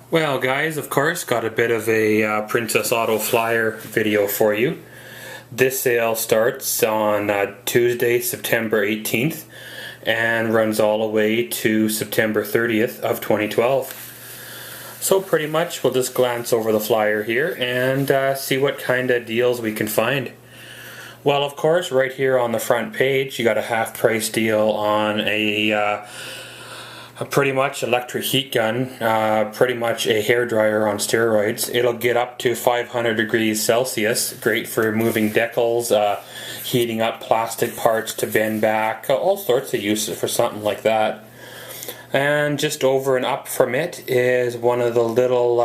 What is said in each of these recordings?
Well guys, of course, got a bit of a Princess Auto Flyer video for you. This sale starts on Tuesday, September 18th and runs all the way to September 30th of 2012. So pretty much we'll just glance over the flyer here and see what kind of deals we can find. Well, of course, right here on the front page you got a half price deal on a pretty much electric heat gun, pretty much a hairdryer on steroids. It'll get up to 500 degrees Celsius, great for moving decals, heating up plastic parts to bend back, all sorts of uses for something like that. And just over and up from it is one of the little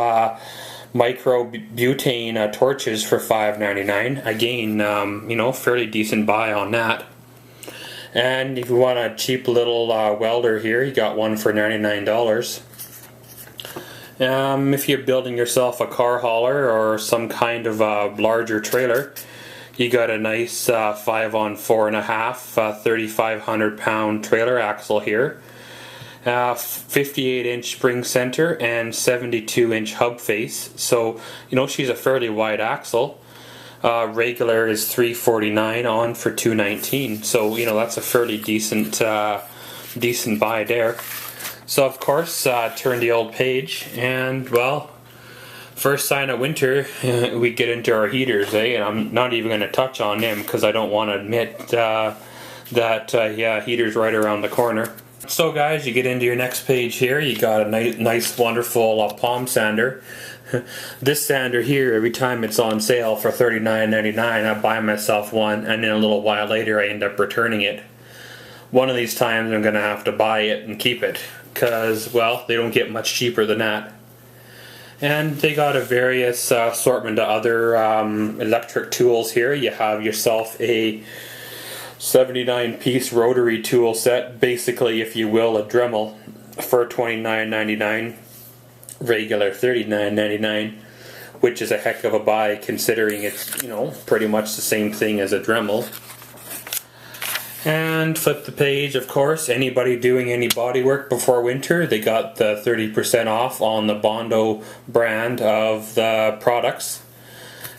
micro butane torches for $5.99. Again, fairly decent buy on that. And if you want a cheap little welder here, you got one for $99. If you're building yourself a car hauler or some kind of larger trailer, you got a nice 5x4.5 3,500 pound trailer axle here. 58-inch spring center and 72-inch hub face. So, she's a fairly wide axle. Regular is $349, on for $219. So that's a fairly decent buy there. So of course, turn the old page, and well, first sign of winter, we get into our heaters, and I'm not even going to touch on them because I don't want to admit that heaters right around the corner. So guys, you get into your next page here. You got a nice wonderful palm sander. This sander here, every time it's on sale for $39.99, I buy myself one, and then a little while later I end up returning it. One of these times I'm going to have to buy it and keep it, because, well, they don't get much cheaper than that. And they got a various assortment of other electric tools here. You have yourself a 79-piece rotary tool set, basically, if you will, a Dremel, for $29.99. Regular $39.99, which is a heck of a buy considering it's pretty much the same thing as a Dremel. And flip the page, of course, anybody doing any body work before winter, they got the 30% off on the Bondo brand of the products.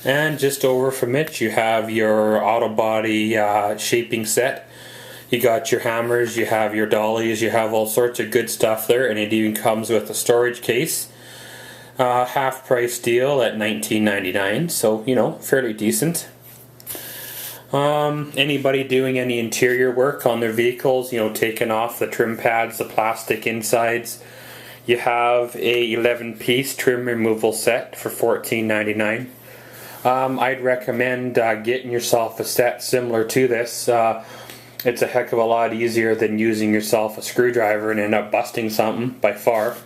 And just over from it you have your auto body shaping set. You got your hammers, you have your dollies, you have all sorts of good stuff there, and it even comes with a storage case. Half price deal at $19.99, so fairly decent. Anybody doing any interior work on their vehicles, taking off the trim pads, the plastic insides, you have a 11-piece trim removal set for $14.99. I'd recommend getting yourself a set similar to this. It's a heck of a lot easier than using yourself a screwdriver and end up busting something, by far.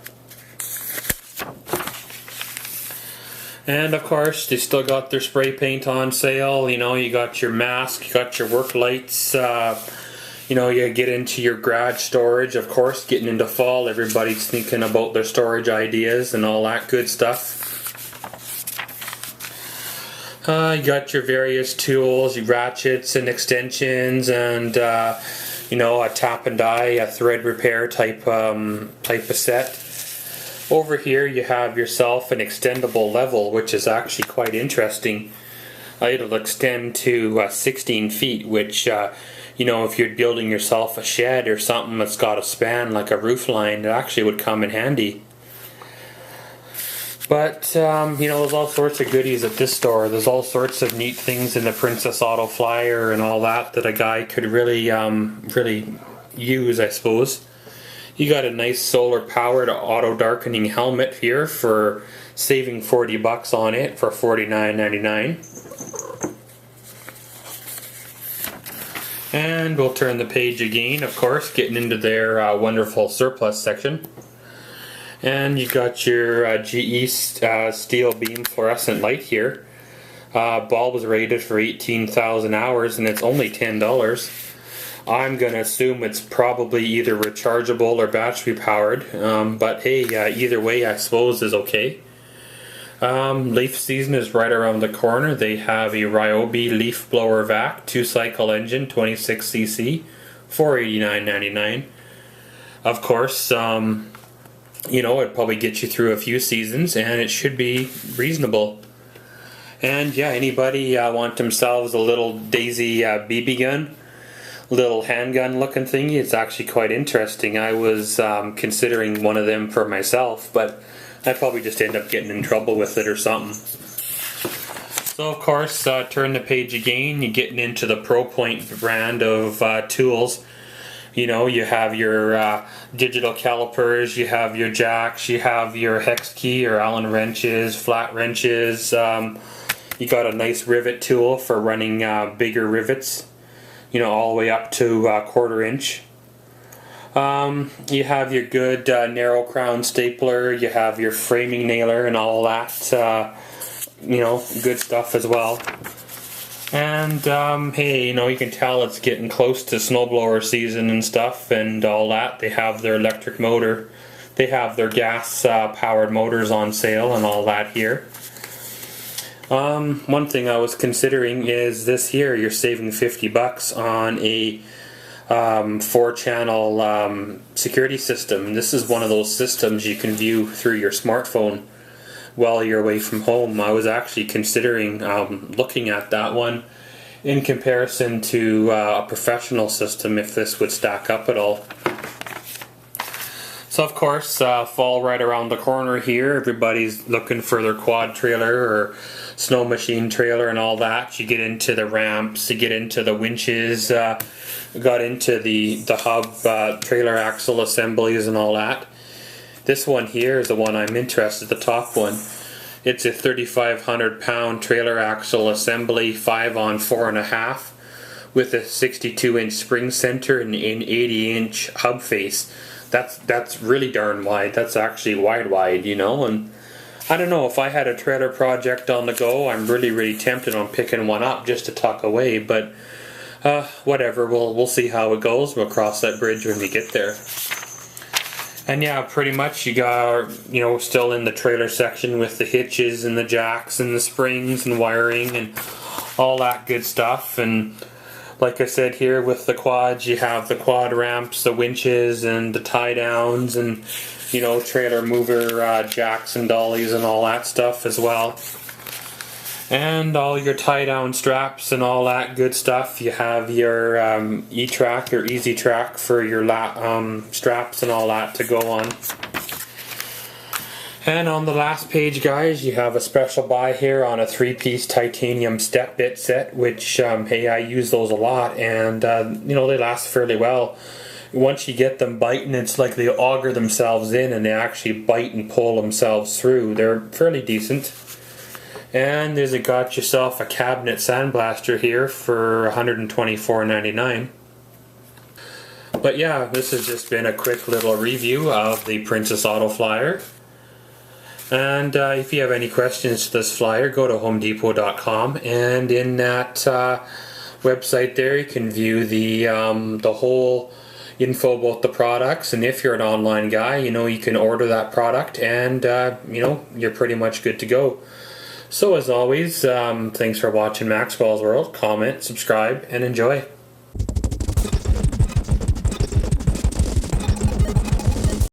And of course, they still got their spray paint on sale. You got your mask, you got your work lights. You get into your garage storage. Of course, getting into fall, everybody's thinking about their storage ideas and all that good stuff. You got your various tools, your ratchets and extensions, and a tap and die, a thread repair type of set. Over here you have yourself an extendable level, which is actually quite interesting. It'll extend to 16 feet, which if you're building yourself a shed or something that's got a span like a roof line, it actually would come in handy. But, there's all sorts of goodies at this store. There's all sorts of neat things in the Princess Auto Flyer and all that a guy could really use, I suppose. You got a nice solar-powered auto-darkening helmet here for saving $40 on it for $49.99. And we'll turn the page again, of course, getting into their wonderful surplus section. And you got your GE steel beam fluorescent light here. Bulb was rated for 18,000 hours and it's only $10. I'm going to assume it's probably either rechargeable or battery powered, but hey, either way I suppose is okay. Leaf season is right around the corner. They have a Ryobi leaf blower vac, 2-cycle engine, 26cc, $489.99. Of course, You know, it'd probably get you through a few seasons, and it should be reasonable. And yeah, anybody want themselves a little Daisy BB gun, little handgun looking thingy? It's actually quite interesting. I was considering one of them for myself, but I'd probably just end up getting in trouble with it or something. So of course, turn the page again, you're getting into the ProPoint brand of tools. You know, you have your digital calipers, you have your jacks, you have your hex key or Allen wrenches, flat wrenches. You got a nice rivet tool for running bigger rivets, you know, all the way up to 1/4 inch. You have your good narrow crown stapler, you have your framing nailer and all that, you know, good stuff as well. And hey, you know, you can tell it's getting close to snowblower season and stuff and all that. They have their electric motor, they have their gas powered motors on sale and all that here. One thing I was considering is this here, you're saving $50 on a 4-channel security system. This is one of those systems you can view through your smartphone while you're away from home. I was actually considering looking at that one in comparison to a professional system, if this would stack up at all. So of course, fall right around the corner here. Everybody's looking for their quad trailer or snow machine trailer and all that. You get into the ramps, you get into the winches, got into the hub trailer axle assemblies and all that. This one here is the one I'm interested in, the top one. It's a 3,500 pound trailer axle assembly, 5 on 4.5, with a 62-inch spring center and an 80-inch hub face. That's really darn wide. That's actually wide, you know. And I don't know, if I had a trailer project on the go, I'm really tempted on picking one up just to tuck away. But whatever, we'll see how it goes. We'll cross that bridge when we get there. And yeah, pretty much you got, you know, still in the trailer section with the hitches and the jacks and the springs and wiring and all that good stuff. And like I said here with the quads, you have the quad ramps, the winches and the tie downs and, you know, trailer mover jacks and dollies and all that stuff as well. And all your tie down straps and all that good stuff. You have your E-Track or Easy Track for your straps and all that to go on. And on the last page, guys, you have a special buy here on a 3-piece titanium step bit set, which hey, I use those a lot, and you know, they last fairly well. Once you get them biting, it's like they auger themselves in and they actually bite and pull themselves through. They're fairly decent. And there's got yourself a cabinet sandblaster here for $124.99. But yeah, this has just been a quick little review of the Princess Auto Flyer. And if you have any questions to this flyer, go to homedepot.com, and in that website there you can view the whole info about the products. And if you're an online guy, you know, you can order that product and you know, you're pretty much good to go. So as always, thanks for watching Maxwell's World. Comment, subscribe, and enjoy.